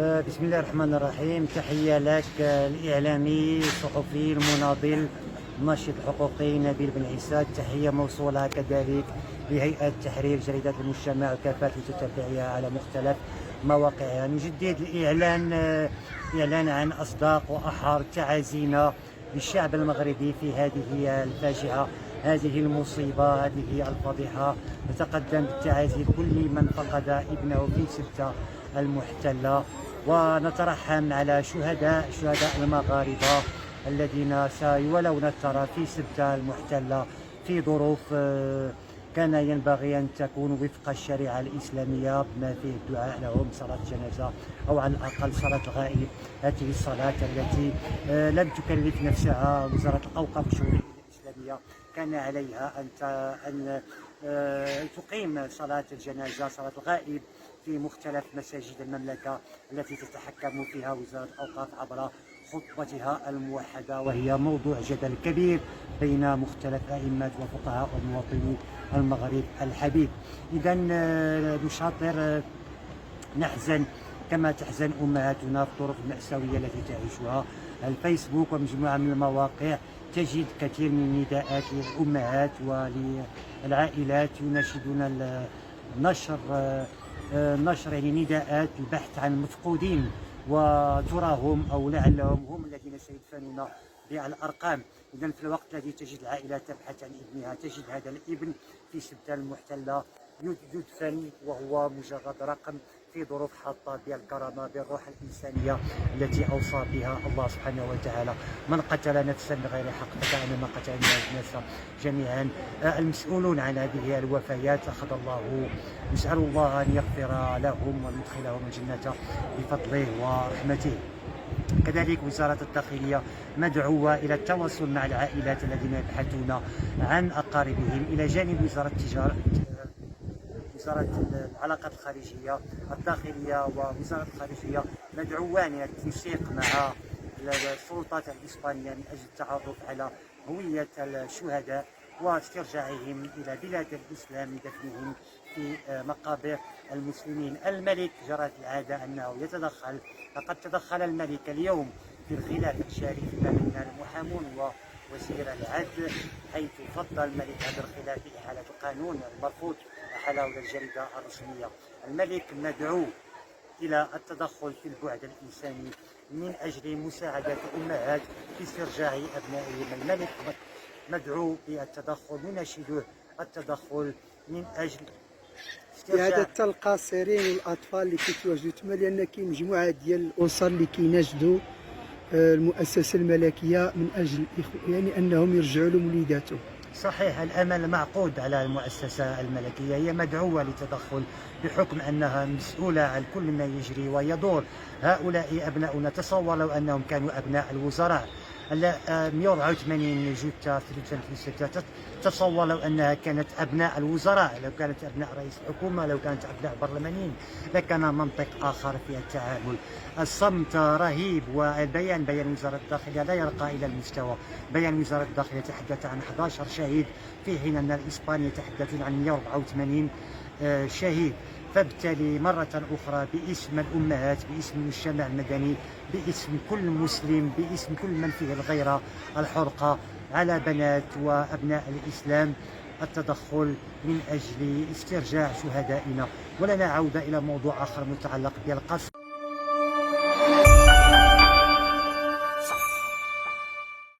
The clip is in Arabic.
بسم الله الرحمن الرحيم. تحية لك الإعلامي الصحفي المناضل الناشط الحقوقي نبيل بن عيسى. تحية موصولة كذلك لهيئة تحرير جريدة المجتمع وكافة المتتبعيها على مختلف مواقعها. نجدد إعلان عن أصداق وأحر تعازينا للشعب المغربي في هذه الفاجعة، هذه المصيبة، هذه الفضيحة. نتقدم بالتعازي لكل من فقد ابنه في سبتة المحتلة، ونترحم على شهداء المغاربة الذين سيولون الترى في سبتة المحتلة في ظروف كان ينبغي أن تكون وفق الشريعة الإسلامية، بما فيه الدعاء لهم، صلاة جنازة أو على الأقل صلاة غائب. هذه الصلاة التي لم تكلف نفسها وزارة الأوقاف والشؤون الإسلامية، كان عليها أن تقيم صلاة الجنازة، صلاة الغائب، في مختلف مساجد المملكة التي تتحكم فيها وزارة الأوقاف عبر خطبتها الموحدة، وهي موضوع جدل كبير بين مختلف أئمة وفقهاء ومواطني المغرب الحبيب. إذا نشاطر، نحزن كما تحزن أمهاتنا في الظروف المأساوية التي تعيشها. الفيسبوك ومجموعة من المواقع تجد كثير من النداءات للأمهات وللعائلات يناشدون نشر يعني نداءات البحث عن المفقودين، وتراهم أو لعلهم هم الذين سيدفنون بالأرقام. إذا في الوقت الذي تجد العائلة تبحث عن ابنها، تجد هذا الابن في سبتة المحتلة يدفن وهو مجرد رقم في ظروف حاطة بالكرامة، بالروح الإنسانية التي أوصى بها الله سبحانه وتعالى: من قتل نفسا بغير حق فكأنما قتل الناس جميعا. المسؤولون عن هذه الوفيات نسأل الله أن يغفر لهم ويدخلهم الجنة بفضله ورحمته. كذلك وزارة الداخلية مدعوة إلى التواصل مع العائلات الذين يبحثون عن أقاربهم، إلى جانب وزارة العلاقات الخارجية. الداخلية ووزارة الخارجية مدعوان إلى التنسيق مع السلطات الإسبانية من أجل التعرف على هوية الشهداء واسترجاعهم إلى بلاد الإسلام لدفنهم في مقابر المسلمين. الملك جرت العادة أنه يتدخل، لقد تدخل الملك اليوم في الخلاف الشريف بين المحامون ووزير العدل، حيث فضل الملك هذا الخلاف بإحالة القانون المرفوض أحاله إلى الجريدة الرسمية. الملك مدعو إلى التدخل في البعد الإنساني من أجل مساعدة الأمهات في استرجاع أبنائهم. الملك مدعو بالتدخل، نناشده التدخل من أجل إعادة القاصرين والأطفال اللي كيتواجدوا تما، لأن كاين مجموعة ديال الأسر اللي كيناشدوا المؤسسة الملكية من أجل يعني أنهم يرجعوا لهم وليداتهم. صحيح، الأمل معقود على المؤسسة الملكية، هي مدعوة للتدخل بحكم أنها مسؤولة عن كل ما يجري ويدور. هؤلاء أبناؤنا، تصور لو أنهم كانوا أبناء الوزراء. 184 جثة في 2006، تصور لو أنها كانت أبناء الوزراء، لو كانت أبناء رئيس الحكومة، لو كانت أبناء برلمانيين، لكان منطق آخر في التعامل. الصمت رهيب، بيان وزارة الداخلية لا يرقى إلى المستوى. بيان وزارة الداخلية يتحدث عن 11 شهيد، في حين أن الإسبان يتحدثون عن 184 شهيد. فبالتالي مرة أخرى باسم الأمهات، باسم المجتمع المدني، باسم كل مسلم، باسم كل من فيه الغيرة الحرقة على بنات وأبناء الإسلام، التدخل من أجل استرجاع شهدائنا. ولنا عودة إلى موضوع آخر متعلق بالقصف.